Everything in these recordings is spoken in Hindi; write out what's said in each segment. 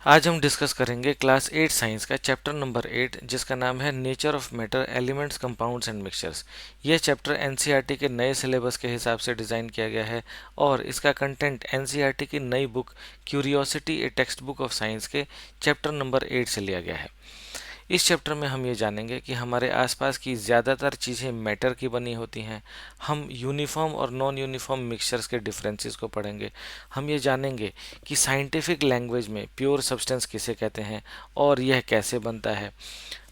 आज हम डिस्कस करेंगे क्लास 8 साइंस का चैप्टर नंबर 8 जिसका नाम है nature of matter elements compounds and mixtures. यह चैप्टर एनसीईआरटी के नए सिलेबस के हिसाब से डिज़ाइन किया गया है और इसका कंटेंट एनसीईआरटी की नई book curiosity A text book of science के चैप्टर नंबर 8 से लिया गया है। इस चैप्टर में हम ये जानेंगे कि हमारे आसपास की ज़्यादातर चीज़ें मैटर की बनी होती हैं। हम यूनिफॉर्म और नॉन यूनिफॉर्म मिक्सचर्स के डिफरेंसेस को पढ़ेंगे। हम ये जानेंगे कि साइंटिफिक लैंग्वेज में प्योर सब्सटेंस किसे कहते हैं और यह कैसे बनता है।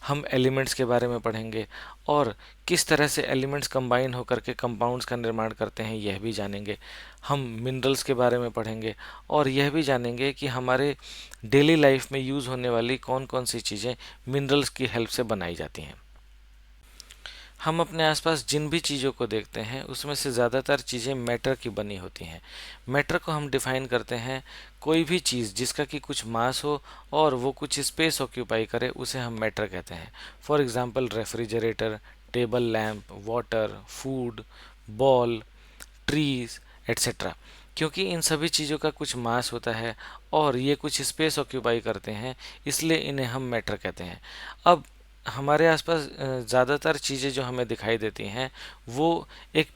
हम एलिमेंट्स के बारे में पढ़ेंगे और किस तरह से एलिमेंट्स कंबाइन होकर के कंपाउंड्स का निर्माण करते हैं यह भी जानेंगे। हम मिनरल्स के बारे में पढ़ेंगे और यह भी जानेंगे कि हमारे डेली लाइफ में यूज़ होने वाली कौन कौन सी चीज़ें मिनरल्स की हेल्प से बनाई जाती हैं। हम अपने आसपास जिन भी चीज़ों को देखते हैं उसमें से ज़्यादातर चीज़ें मैटर की बनी होती हैं। मैटर को हम डिफाइन करते हैं कोई भी चीज़ जिसका कि कुछ मास हो और वो कुछ स्पेस ऑक्यूपाई करे उसे हम मैटर कहते हैं। For example refrigerator, table lamp, water, food, ball, trees etcetera. क्योंकि इन सभी चीज़ों का कुछ मास होता है और ये कुछ स्पेस ऑक्यूपाई करते हैं इसलिए इन्हें हम मैटर कहते हैं। अब हमारे आसपास ज़्यादातर चीज़ें जो हमें दिखाई देती हैं वो एक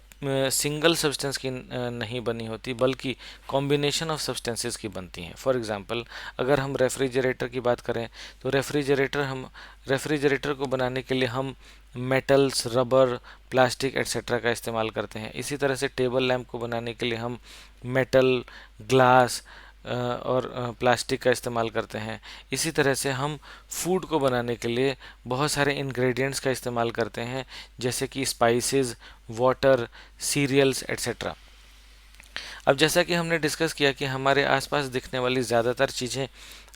सिंगल सब्सटेंस की नहीं बनी होती बल्कि कॉम्बिनेशन ऑफ सब्सटेंसेस की बनती हैं। फॉर एग्जांपल अगर हम रेफ्रिजरेटर की बात करें तो रेफ्रिजरेटर को बनाने के लिए हम मेटल्स, रबर, प्लास्टिक एट्सेट्रा का इस्तेमाल करते हैं। इसी तरह से टेबल लैंप को बनाने के लिए हम मेटल, ग्लास और प्लास्टिक का इस्तेमाल करते हैं। इसी तरह से हम फूड को बनाने के लिए बहुत सारे इंग्रेडिएंट्स का इस्तेमाल करते हैं जैसे कि स्पाइसेस, वाटर, सीरियल्स एट्सेट्रा। अब जैसा कि हमने डिस्कस किया कि हमारे आसपास दिखने वाली ज़्यादातर चीज़ें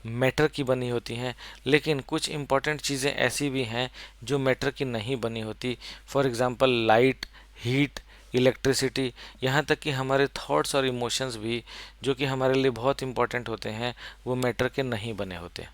मैटर की बनी होती हैं लेकिन कुछ इम्पॉर्टेंट चीज़ें ऐसी भी हैं जो मैटर की नहीं बनी होती। For example light, heat, electricity, यहाँ तक कि हमारे थॉट्स और इमोशंस भी जो कि हमारे लिए बहुत इंपॉर्टेंट होते हैं वो मैटर के नहीं बने होते।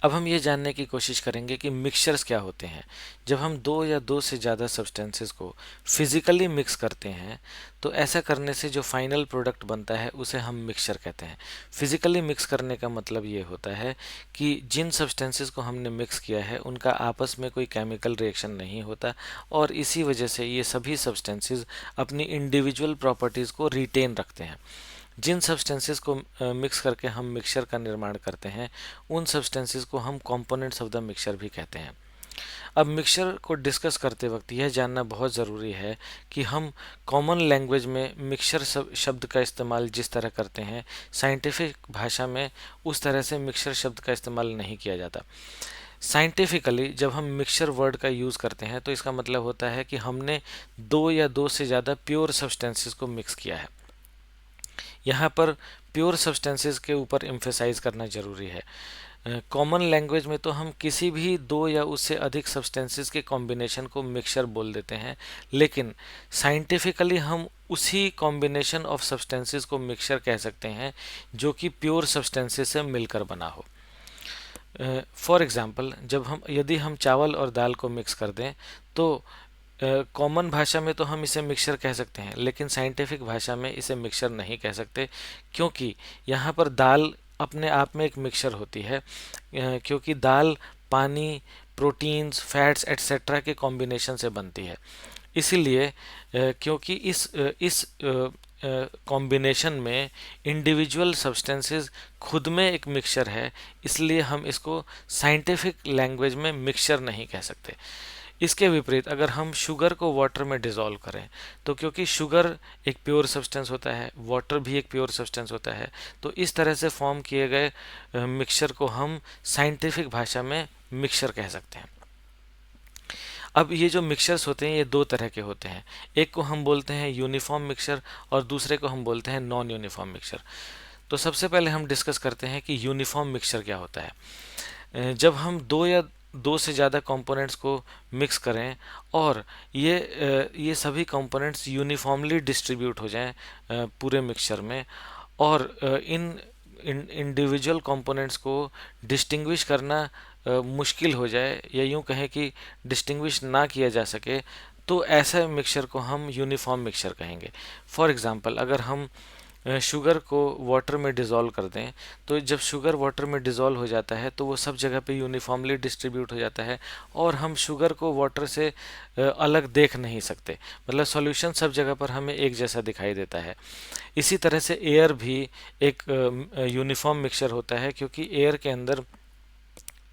अब हम ये जानने की कोशिश करेंगे कि मिक्सचर्स क्या होते हैं। जब हम दो या दो से ज़्यादा सब्सटेंसेस को फिजिकली मिक्स करते हैं तो ऐसा करने से जो फाइनल प्रोडक्ट बनता है उसे हम मिक्सचर कहते हैं। फिजिकली मिक्स करने का मतलब ये होता है कि जिन सब्सटेंसेस को हमने मिक्स किया है उनका आपस में कोई केमिकल रिएक्शन नहीं होता और इसी वजह से ये सभी सब्सटेंसेस अपनी इंडिविजुअल प्रॉपर्टीज़ को रिटेन रखते हैं। जिन सब्सटेंसेस को मिक्स करके हम मिक्सचर का निर्माण करते हैं उन सब्सटेंसेस को हम कंपोनेंट्स ऑफ द मिक्सचर भी कहते हैं। अब मिक्सचर को डिस्कस करते वक्त यह जानना बहुत ज़रूरी है कि हम कॉमन लैंग्वेज में मिक्सचर शब्द का इस्तेमाल जिस तरह करते हैं साइंटिफिक भाषा में उस तरह से मिक्सचर शब्द का इस्तेमाल नहीं किया जाता। साइंटिफिकली जब हम मिक्सचर वर्ड का यूज़ करते हैं तो इसका मतलब होता है कि हमने दो या दो से ज़्यादा प्योर सब्सटेंसेस को मिक्स किया है। यहाँ पर प्योर सब्सटेंसेस के ऊपर एम्फेसाइज करना जरूरी है। कॉमन लैंग्वेज में तो हम किसी भी दो या उससे अधिक सब्सटेंसेस के कॉम्बिनेशन को मिक्सचर बोल देते हैं लेकिन साइंटिफिकली हम उसी कॉम्बिनेशन ऑफ सब्सटेंसेस को मिक्सचर कह सकते हैं जो कि प्योर सब्सटेंसेस से मिलकर बना हो। फॉर एग्ज़ाम्पल यदि हम चावल और दाल को मिक्स कर दें तो कॉमन भाषा में तो हम इसे मिक्सचर कह सकते हैं लेकिन साइंटिफिक भाषा में इसे मिक्सचर नहीं कह सकते क्योंकि यहाँ पर दाल अपने आप में एक मिक्सचर होती है। क्योंकि दाल पानी, प्रोटीन्स, फैट्स एट्सेट्रा के कॉम्बिनेशन से बनती है। इसीलिए क्योंकि इस कॉम्बिनेशन में इंडिविजुअल सब्सटेंसेस खुद में एक मिक्सचर है इसलिए हम इसको साइंटिफिक लैंग्वेज में मिक्सचर नहीं कह सकते। इसके विपरीत अगर हम शुगर को वाटर में डिज़ोल्व करें तो क्योंकि शुगर एक प्योर सब्सटेंस होता है, वाटर भी एक प्योर सब्सटेंस होता है, तो इस तरह से फॉर्म किए गए मिक्सचर को हम साइंटिफिक भाषा में मिक्सचर कह सकते हैं। अब ये जो मिक्सचर्स होते हैं ये दो तरह के होते हैं। एक को हम बोलते हैं यूनिफॉर्म मिक्सचर और दूसरे को हम बोलते हैं नॉन यूनिफॉर्म मिक्सचर। तो सबसे पहले हम डिस्कस करते हैं कि यूनिफॉर्म मिक्सचर क्या होता है। जब हम दो या दो से ज़्यादा कंपोनेंट्स को मिक्स करें और ये सभी कंपोनेंट्स यूनिफॉर्मली डिस्ट्रीब्यूट हो जाएं पूरे मिक्सचर में और इन इंडिविजुअल कंपोनेंट्स को डिस्टिंग्विश करना मुश्किल हो जाए या यूं कहें कि डिस्टिंग्विश ना किया जा सके तो ऐसे मिक्सचर को हम यूनिफॉर्म मिक्सचर कहेंगे। फॉर एग्जांपल अगर हम शुगर को वाटर में डिज़ोल्व कर दें, तो जब शुगर वाटर में डिज़ोल्व हो जाता है तो वो सब जगह पे यूनिफॉर्मली डिस्ट्रीब्यूट हो जाता है और हम शुगर को वाटर से अलग देख नहीं सकते, मतलब सॉल्यूशन सब जगह पर हमें एक जैसा दिखाई देता है। इसी तरह से एयर भी एक यूनिफॉर्म मिक्सचर होता है, क्योंकि एयर के अंदर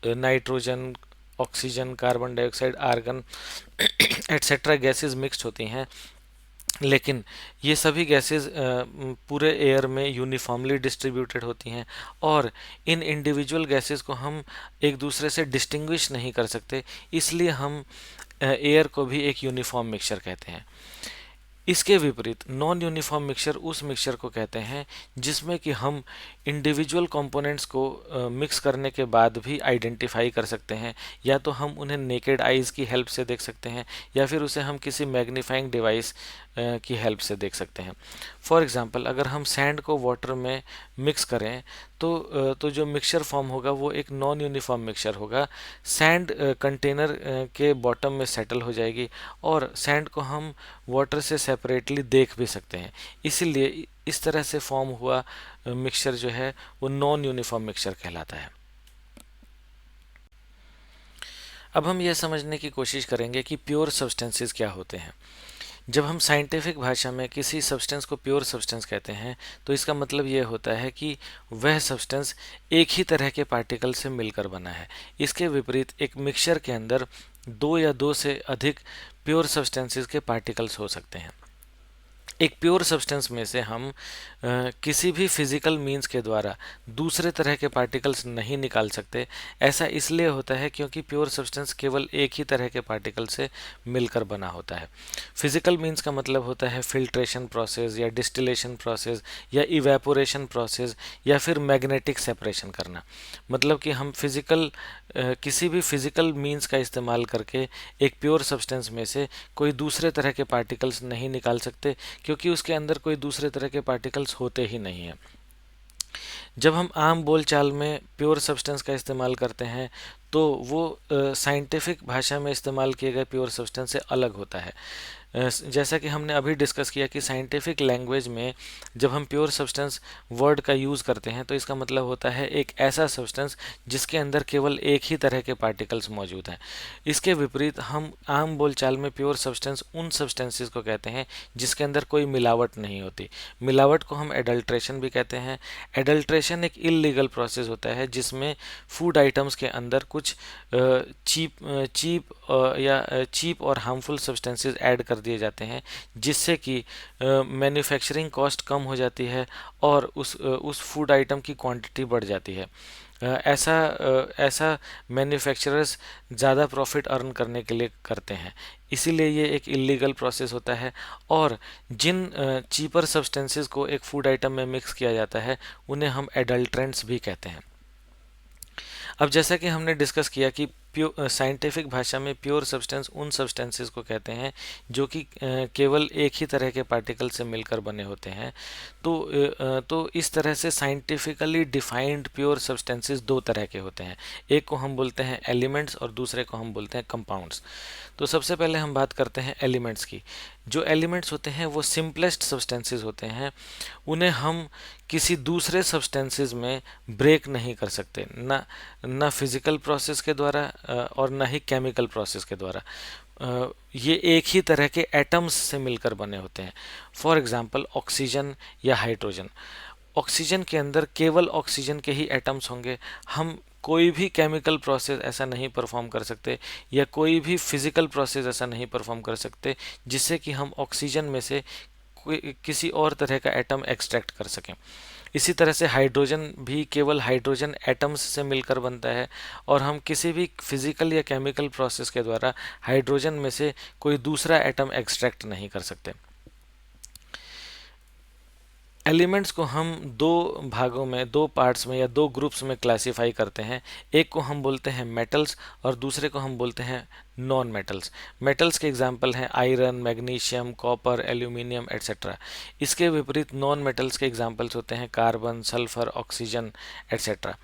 nitrogen, oxygen, carbon dioxide, argon etcetera gases mixed होती हैं, लेकिन ये सभी गैसेस पूरे एयर में यूनिफॉर्मली डिस्ट्रीब्यूटेड होती हैं और इन इंडिविजुअल गैसेस को हम एक दूसरे से डिस्टिंग्विश नहीं कर सकते, इसलिए हम एयर को भी एक यूनिफॉर्म मिक्सचर कहते हैं। इसके विपरीत नॉन यूनिफॉर्म मिक्सचर उस मिक्सचर को कहते हैं जिसमें कि हम इंडिविजुअल कंपोनेंट्स को मिक्स करने के बाद भी आइडेंटिफाई कर सकते हैं, या तो हम उन्हें नेकेड आइज़ की हेल्प से देख सकते हैं या फिर उसे हम किसी मैग्नीफाइंग डिवाइस की हेल्प से देख सकते हैं। फॉर एग्जांपल, अगर हम सैंड को वाटर में मिक्स करें तो जो मिक्सचर फॉर्म होगा वो एक नॉन यूनिफॉर्म मिक्सचर होगा। सैंड कंटेनर के बॉटम में सेटल हो जाएगी और सैंड को हम वाटर से सेपरेटली देख भी सकते हैं, इसीलिए इस तरह से फॉर्म हुआ मिक्सचर जो है वो नॉन यूनिफॉर्म मिक्सचर कहलाता है। अब हम यह समझने की कोशिश करेंगे कि प्योर सब्सटेंसेस क्या होते हैं। जब हम साइंटिफिक भाषा में किसी सब्सटेंस को प्योर सब्सटेंस कहते हैं तो इसका मतलब ये होता है कि वह सब्सटेंस एक ही तरह के पार्टिकल से मिलकर बना है। इसके विपरीत एक मिक्सचर के अंदर दो या दो से अधिक प्योर सब्सटेंसेस के पार्टिकल्स हो सकते हैं। एक प्योर सब्सटेंस में से हम किसी भी फिजिकल मींस के द्वारा दूसरे तरह के पार्टिकल्स नहीं निकाल सकते। ऐसा इसलिए होता है क्योंकि प्योर सब्सटेंस केवल एक ही तरह के पार्टिकल से मिलकर बना होता है। फिजिकल मींस का मतलब होता है फिल्ट्रेशन प्रोसेस या डिस्टिलेशन प्रोसेस या इवेपोरेशन प्रोसेस या फिर मैग्नेटिक सेपरेशन करना। मतलब कि हम किसी भी फिजिकल मींस का इस्तेमाल करके एक प्योर सब्सटेंस में से कोई दूसरे तरह के पार्टिकल्स नहीं निकाल सकते, क्योंकि उसके अंदर कोई दूसरे तरह के पार्टिकल्स होते ही नहीं हैं। जब हम आम बोलचाल में प्योर सब्सटेंस का इस्तेमाल करते हैं तो वो साइंटिफिक भाषा में इस्तेमाल किए गए प्योर सब्सटेंस से अलग होता है। जैसा कि हमने अभी डिस्कस किया कि साइंटिफिक लैंग्वेज में जब हम प्योर सब्सटेंस वर्ड का यूज़ करते हैं तो इसका मतलब होता है एक ऐसा सब्सटेंस जिसके अंदर केवल एक ही तरह के पार्टिकल्स मौजूद हैं। इसके विपरीत हम आम बोलचाल में प्योर सब्सटेंस उन सब्सटेंसेस को कहते हैं जिसके अंदर कोई मिलावट नहीं होती। मिलावट को हम एडल्ट्रेशन भी कहते हैं। एडल्ट्रेशन एक इल्लीगल प्रोसेस होता है जिसमें फूड आइटम्स के अंदर कुछ चीप और हार्मफुल सब्सटेंसेस ऐड कर दिए जाते हैं, जिससे कि मैन्युफैक्चरिंग कॉस्ट कम हो जाती है और उस फूड आइटम की क्वांटिटी बढ़ जाती है। ऐसा मैन्युफैक्चरर्स ज़्यादा प्रॉफिट अर्न करने के लिए करते हैं, इसीलिए ये एक इलीगल प्रोसेस होता है। और जिन चीपर सब्सटेंसेस को एक फूड आइटम में मिक्स किया जाता है उन्हें हम एडल्ट्रेंट्स भी कहते हैं। अब जैसा कि हमने डिस्कस किया कि साइंटिफिक भाषा में प्योर सब्सटेंस उन सब्सटेंसेस को कहते हैं जो कि केवल एक ही तरह के पार्टिकल से मिलकर बने होते हैं। तो इस तरह से साइंटिफिकली डिफाइंड प्योर सब्सटेंसेस दो तरह के होते हैं। एक को हम बोलते हैं एलिमेंट्स और दूसरे को हम बोलते हैं कंपाउंड्स। तो सबसे पहले हम बात करते हैं एलिमेंट्स की। जो एलिमेंट्स होते हैं वो सिंपलेस्ट सब्सटेंसेस होते हैं, उन्हें हम किसी दूसरे सब्सटेंसेस में ब्रेक नहीं कर सकते, ना फिजिकल प्रोसेस के द्वारा और ना ही केमिकल प्रोसेस के द्वारा। ये एक ही तरह के एटम्स से मिलकर बने होते हैं। फॉर एग्जांपल ऑक्सीजन या हाइड्रोजन। ऑक्सीजन के अंदर केवल ऑक्सीजन के ही एटम्स होंगे। हम कोई भी केमिकल प्रोसेस ऐसा नहीं परफॉर्म कर सकते या कोई भी फिजिकल प्रोसेस ऐसा नहीं परफॉर्म कर सकते जिससे कि हम ऑक्सीजन में से किसी और तरह का एटम एक्सट्रैक्ट कर सकें। इसी तरह से हाइड्रोजन भी केवल हाइड्रोजन एटम्स से मिलकर बनता है और हम किसी भी फिजिकल या केमिकल प्रोसेस के द्वारा हाइड्रोजन में से कोई दूसरा एटम एक्सट्रैक्ट नहीं कर सकते। एलिमेंट्स को हम दो भागों में, दो पार्ट्स में या दो ग्रुप्स में क्लासिफाई करते हैं। एक को हम बोलते हैं मेटल्स और दूसरे को हम बोलते हैं नॉन मेटल्स। मेटल्स के एग्जांपल हैं iron, magnesium, copper, aluminium etcetera. इसके विपरीत नॉन मेटल्स के एग्जांपल्स होते हैं carbon, sulphur, oxygen etcetera.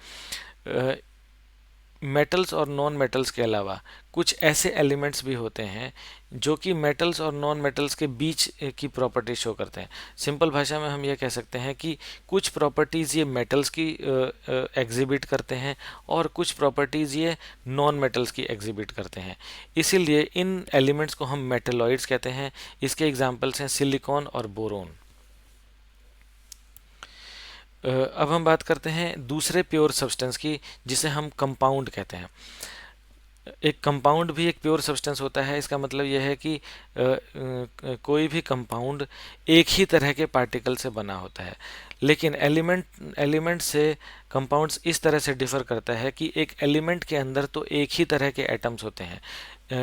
Metals और नॉन मेटल्स के अलावा कुछ ऐसे एलिमेंट्स भी होते हैं जो कि मेटल्स और नॉन मेटल्स के बीच की प्रॉपर्टी शो करते हैं। सिंपल भाषा में हम ये कह सकते हैं कि कुछ प्रॉपर्टीज़ ये मेटल्स की एग्जिबिट करते हैं और कुछ प्रॉपर्टीज़ ये नॉन मेटल्स की एग्जिबिट करते हैं। इसीलिए इन एलिमेंट्स को हम मेटलॉइड्स कहते हैं। इसके एग्जांपल्स हैं सिलिकॉन और बोरोन। अब हम बात करते हैं दूसरे प्योर सब्सटेंस की, जिसे हम कंपाउंड कहते हैं। एक कंपाउंड भी एक प्योर सब्सटेंस होता है। इसका मतलब यह है कि कोई भी कंपाउंड एक ही तरह के पार्टिकल से बना होता है, लेकिन एलिमेंट से कंपाउंड्स इस तरह से डिफर करता है कि एक एलिमेंट के अंदर तो एक ही तरह के एटम्स होते हैं,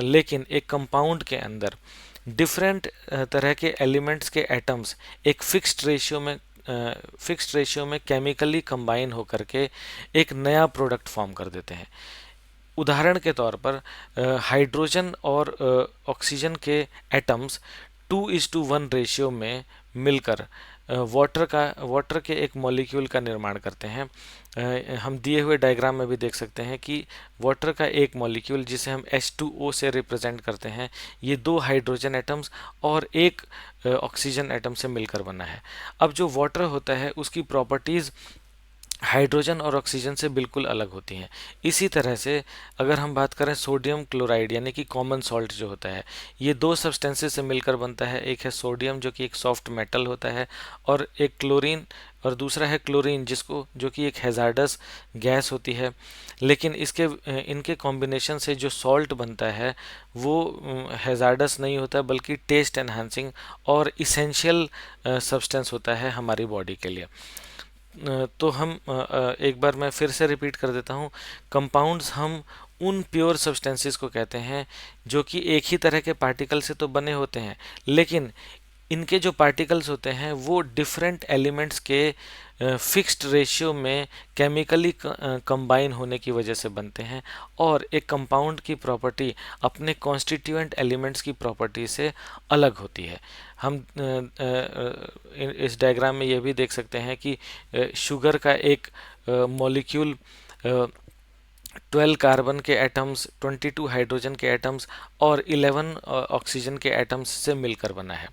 लेकिन एक कंपाउंड के अंदर डिफरेंट तरह के एलिमेंट्स के एटम्स एक फिक्स्ड रेशियो में केमिकली कंबाइन होकर के एक नया प्रोडक्ट फॉर्म कर देते हैं। उदाहरण के तौर पर हाइड्रोजन और ऑक्सीजन के एटम्स 2:1 रेशियो में मिलकर वाटर के एक मॉलिक्यूल का निर्माण करते हैं। हम दिए हुए डायग्राम में भी देख सकते हैं कि वाटर का एक मॉलिक्यूल, जिसे हम H2O से रिप्रेजेंट करते हैं, ये 2 हाइड्रोजन एटम्स और एक ऑक्सीजन एटम से मिलकर बना है। अब जो वाटर होता है उसकी प्रॉपर्टीज़ हाइड्रोजन और ऑक्सीजन से बिल्कुल अलग होती हैं। इसी तरह से अगर हम बात करें सोडियम क्लोराइड यानी कि कॉमन सॉल्ट जो होता है, ये 2 सब्सटेंसेस से मिलकर बनता है। एक है सोडियम जो कि एक सॉफ्ट मेटल होता है, और एक क्लोरीन, और दूसरा है क्लोरीन जो कि एक हैजार्डस गैस होती है। लेकिन इनके कॉम्बिनेशन से जो सॉल्ट बनता है वो हैजार्डस नहीं होता, बल्कि टेस्ट एनहांसिंग और इसेंशियल सब्सटेंस होता है हमारी बॉडी के लिए। तो हम एक बार मैं फिर से रिपीट कर देता हूँ। कंपाउंड्स हम उन प्योर सब्सटेंसेस को कहते हैं जो कि एक ही तरह के पार्टिकल से तो बने होते हैं, लेकिन इनके जो पार्टिकल्स होते हैं वो डिफरेंट एलिमेंट्स के फिक्स्ड रेशियो में केमिकली कंबाइन होने की वजह से बनते हैं, और एक कंपाउंड की प्रॉपर्टी अपने कॉन्स्टिट्यूएंट एलिमेंट्स की प्रॉपर्टी से अलग होती है। हम इस डायग्राम में यह भी देख सकते हैं कि शुगर का एक मॉलिक्यूल 12 कार्बन के एटम्स, 22 हाइड्रोजन के एटम्स और 11 ऑक्सीजन के एटम्स से मिलकर बना है।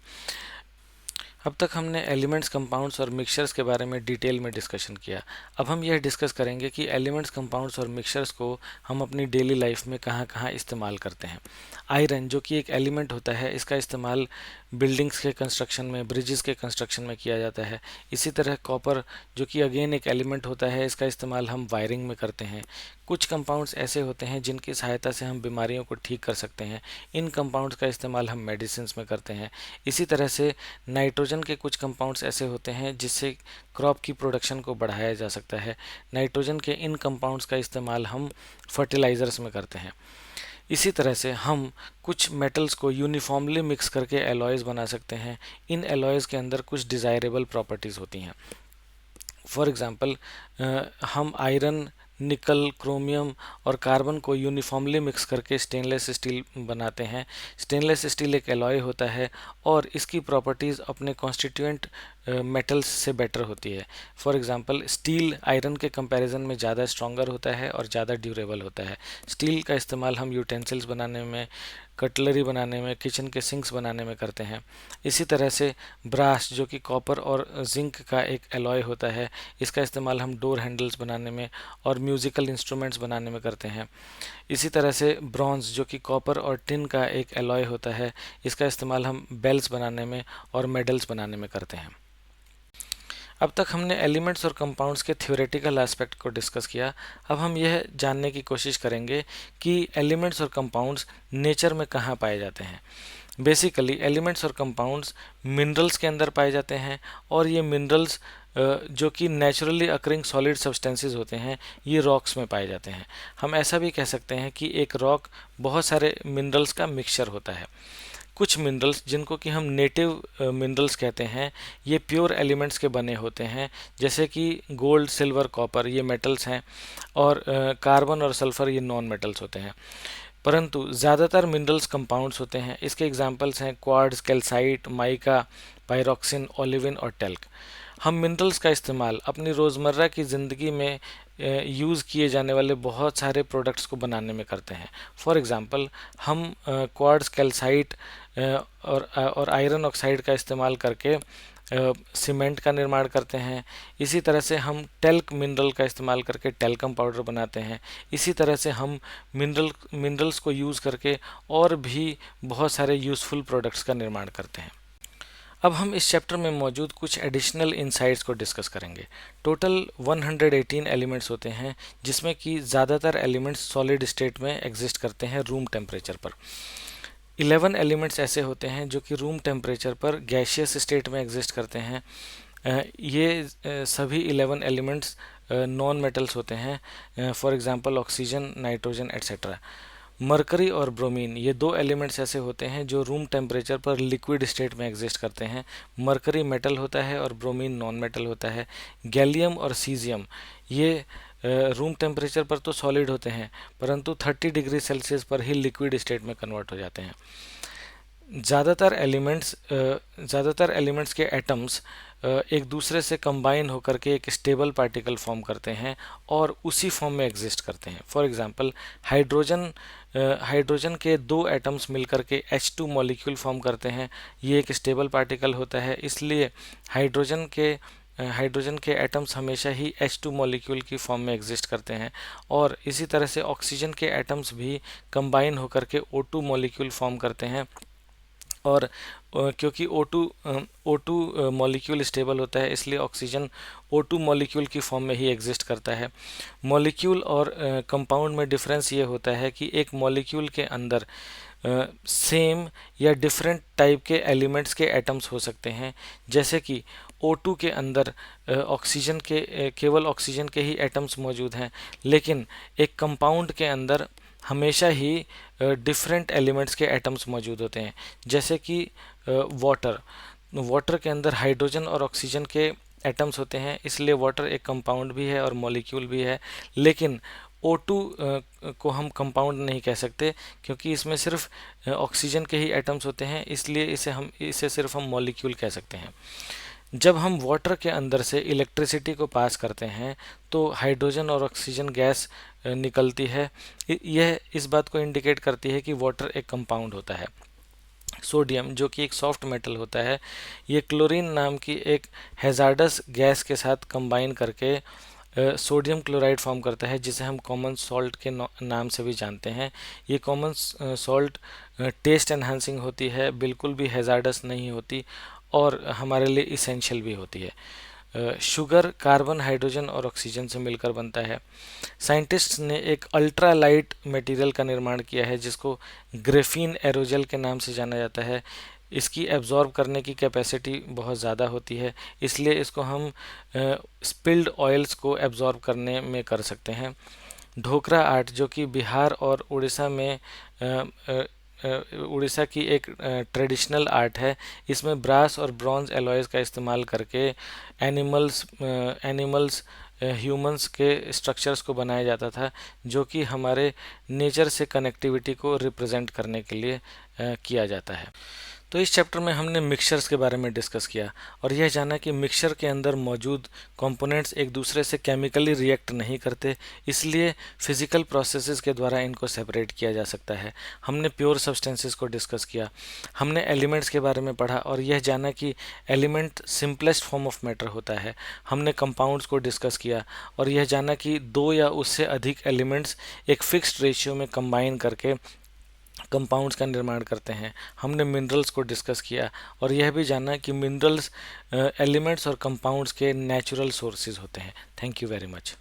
अब तक हमने एलिमेंट्स, कंपाउंड्स और मिक्सचर्स के बारे में डिटेल में डिस्कशन किया। अब हम यह डिस्कस करेंगे कि एलिमेंट्स, कंपाउंड्स और मिक्सचर्स को हम अपनी डेली लाइफ में कहाँ कहाँ इस्तेमाल करते हैं। आयरन जो कि एक एलिमेंट होता है, इसका इस्तेमाल बिल्डिंग्स के कंस्ट्रक्शन में, ब्रिजेस के कंस्ट्रक्शन में किया जाता है। इसी तरह कॉपर जो कि अगेन एक एलिमेंट होता है, इसका इस्तेमाल हम वायरिंग में करते हैं। कुछ कंपाउंड्स ऐसे होते हैं जिनकी सहायता से हम बीमारियों को ठीक कर सकते हैं। इन कंपाउंड्स का इस्तेमाल हम मेडिसिन में करते हैं। इसी तरह से नाइट्रोजन के कुछ कंपाउंड्स ऐसे होते हैं जिससे क्रॉप की प्रोडक्शन को बढ़ाया जा सकता है। नाइट्रोजन के इन कंपाउंड्स का इस्तेमाल हम फर्टिलाइज़र्स में करते हैं। इसी तरह से हम कुछ मेटल्स को यूनिफॉर्मली मिक्स करके एलॉयज़ बना सकते हैं। इन एलॉयज़ के अंदर कुछ डिज़ायरेबल प्रॉपर्टीज़ होती हैं। फॉर एग्ज़ाम्पल, हम आयरन, निकल, क्रोमियम और कार्बन को यूनिफॉर्मली मिक्स करके स्टेनलेस स्टील बनाते हैं। स्टेनलेस स्टील एक एलॉय होता है और इसकी प्रॉपर्टीज़ अपने कॉन्स्टिट्यूएंट मेटल्स से बेटर होती है। फॉर एग्ज़ाम्पल, स्टील आयरन के कंपैरिजन में ज़्यादा स्ट्रॉन्गर होता है और ज़्यादा ड्यूरेबल होता है। स्टील का इस्तेमाल हम यूटेंसिल्स बनाने में, कटलरी बनाने में, किचन के सिंक्स बनाने में करते हैं। इसी तरह से ब्रास जो कि कॉपर और जिंक का एक एलॉय होता है, इसका इस्तेमाल हम डोर हैंडल्स बनाने में और म्यूज़िकल इंस्ट्रूमेंट्स बनाने में करते हैं। इसी तरह से ब्रॉन्ज जो कि कॉपर और टिन का एक एलॉय होता है, इसका इस्तेमाल हम बेल्स बनाने में और मेडल्स बनाने में करते हैं। अब तक हमने एलिमेंट्स और कंपाउंड्स के थ्योरेटिकल एस्पेक्ट को डिस्कस किया। अब हम यह जानने की कोशिश करेंगे कि एलिमेंट्स और कंपाउंड्स नेचर में कहाँ पाए जाते हैं। बेसिकली एलिमेंट्स और कंपाउंड्स मिनरल्स के अंदर पाए जाते हैं, और ये मिनरल्स जो कि नेचुरली अकरिंग सॉलिड सब्सटेंसेस होते हैं, ये रॉक्स में पाए जाते हैं। हम ऐसा भी कह सकते हैं कि एक रॉक बहुत सारे मिनरल्स का मिक्सचर होता है। कुछ मिनरल्स जिनको कि हम नेटिव मिनरल्स कहते हैं, ये प्योर एलिमेंट्स के बने होते हैं, जैसे कि गोल्ड, सिल्वर, कॉपर, ये मेटल्स हैं, और कार्बन और सल्फर ये नॉन मेटल्स होते हैं। परंतु ज़्यादातर मिनरल्स कंपाउंड्स होते हैं। इसके एग्जांपल्स हैं quartz, calcite, mica, pyroxene, olivine और टेल्क। हम मिनरल्स का इस्तेमाल अपनी रोज़मर्रा की ज़िंदगी में यूज़ किए जाने वाले बहुत सारे प्रोडक्ट्स को बनाने में करते हैं। फॉर एग्ज़ाम्पल, हम क्वार्ट्ज, कैल्साइट और आयरन ऑक्साइड का इस्तेमाल करके सीमेंट का निर्माण करते हैं। इसी तरह से हम टेल्क मिनरल का इस्तेमाल करके टेल्कम पाउडर बनाते हैं। इसी तरह से हम मिनरल्स को यूज़ करके और भी बहुत सारे यूज़फुल प्रोडक्ट्स का निर्माण करते हैं। अब हम इस चैप्टर में मौजूद कुछ एडिशनल इंसाइट्स को डिस्कस करेंगे। टोटल 118 एलिमेंट्स होते हैं, जिसमें कि ज़्यादातर एलिमेंट्स सॉलिड स्टेट में एग्जिस्ट करते हैं रूम टेम्परेचर पर। 11 एलिमेंट्स ऐसे होते हैं जो कि रूम टेम्परेचर पर गैशियस स्टेट में एग्जिस्ट करते हैं। ये सभी 11 एलिमेंट्स नॉन मेटल्स होते हैं। For example oxygen, nitrogen etcetera. Mercury और ब्रोमीन, ये दो एलिमेंट्स ऐसे होते हैं जो रूम टेम्परेचर पर लिक्विड स्टेट में एग्जिस्ट करते हैं। मरकरी मेटल होता है और ब्रोमीन नॉन मेटल होता है। गैलियम और सीजियम, ये रूम टेम्परेचर पर तो सॉलिड होते हैं, परंतु 30 डिग्री सेल्सियस पर ही लिक्विड स्टेट में कन्वर्ट हो जाते हैं। ज़्यादातर एलिमेंट्स के एटम्स एक दूसरे से कंबाइन होकर के एक स्टेबल पार्टिकल फॉर्म करते हैं और उसी फॉर्म में एग्जिस्ट करते हैं। फॉर एग्जांपल, हाइड्रोजन के दो एटम्स मिलकर के H2 मॉलिक्यूल फॉर्म करते हैं। ये एक स्टेबल पार्टिकल होता है, इसलिए हाइड्रोजन के एटम्स हमेशा ही H2 मॉलिक्यूल की फॉर्म में एग्जिस्ट करते हैं। और इसी तरह से ऑक्सीजन के एटम्स भी कंबाइन होकर के O2 मॉलिक्यूल फॉर्म करते हैं। और क्योंकि O2 मॉलिक्यूल स्टेबल होता है, इसलिए ऑक्सीजन O2 मॉलिक्यूल की फॉर्म में ही एग्जिस्ट करता है। मॉलिक्यूल और कंपाउंड में डिफरेंस ये होता है कि एक मॉलिक्यूल के अंदर सेम या डिफरेंट टाइप के एलिमेंट्स के एटम्स हो सकते हैं। जैसे कि O2 के अंदर केवल ऑक्सीजन के ही एटम्स मौजूद हैं, लेकिन एक कंपाउंड के अंदर हमेशा ही डिफरेंट एलिमेंट्स के एटम्स मौजूद होते हैं। जैसे कि वाटर के अंदर हाइड्रोजन और ऑक्सीजन के एटम्स होते हैं, इसलिए वाटर एक कंपाउंड भी है और मॉलिक्यूल भी है। लेकिन O2 को हम कंपाउंड नहीं कह सकते, क्योंकि इसमें सिर्फ ऑक्सीजन के ही एटम्स होते हैं, इसलिए इसे सिर्फ हम मॉलिक्यूल कह सकते हैं। जब हम वाटर के अंदर से इलेक्ट्रिसिटी को पास करते हैं तो हाइड्रोजन और ऑक्सीजन गैस निकलती है। यह इस बात को इंडिकेट करती है कि वाटर एक कंपाउंड होता है। सोडियम, जो कि एक सॉफ्ट मेटल होता है, ये क्लोरीन नाम की एक हैजार्डस गैस के साथ कंबाइन करके सोडियम क्लोराइड फॉर्म करता है, जिसे हम कॉमन सॉल्ट के नाम से भी जानते हैं। ये कॉमन सॉल्ट टेस्ट एनहांसिंग होती है, बिल्कुल भी हैजार्डस नहीं होती और हमारे लिए इसेंशियल भी होती है। शुगर कार्बन, हाइड्रोजन और ऑक्सीजन से मिलकर बनता है। साइंटिस्ट्स ने एक अल्ट्रा लाइट मटेरियल का निर्माण किया है, जिसको ग्रेफीन एरोजेल के नाम से जाना जाता है। इसकी एब्जॉर्ब करने की कैपेसिटी बहुत ज़्यादा होती है, इसलिए इसको हम स्पिल्ड ऑयल्स को एब्जॉर्ब करने में कर सकते हैं। ढोकरा आर्ट, जो कि बिहार और उड़ीसा की एक ट्रेडिशनल आर्ट है, इसमें ब्रास और ब्रॉन्ज एलॉयज़ का इस्तेमाल करके एनिमल्स ह्यूमंस के स्ट्रक्चर्स को बनाया जाता था, जो कि हमारे नेचर से कनेक्टिविटी को रिप्रेजेंट करने के लिए किया जाता है। तो इस चैप्टर में हमने मिक्सचर्स के बारे में डिस्कस किया और यह जाना कि मिक्सचर के अंदर मौजूद कंपोनेंट्स एक दूसरे से केमिकली रिएक्ट नहीं करते, इसलिए फिजिकल प्रोसेसेस के द्वारा इनको सेपरेट किया जा सकता है। हमने प्योर सब्सटेंसेस को डिस्कस किया, हमने एलिमेंट्स के बारे में पढ़ा और यह जाना कि element simplest form of matter होता है। हमने कंपाउंड्स को डिस्कस किया और यह जाना कि दो या उससे अधिक एलिमेंट्स एक फिक्स्ड रेशियो में कंबाइन करके कंपाउंड्स का निर्माण करते हैं। हमने मिनरल्स को डिस्कस किया और यह भी जाना कि मिनरल्स एलिमेंट्स और कंपाउंड्स के नेचुरल सोर्सेज होते हैं। Thank you very much.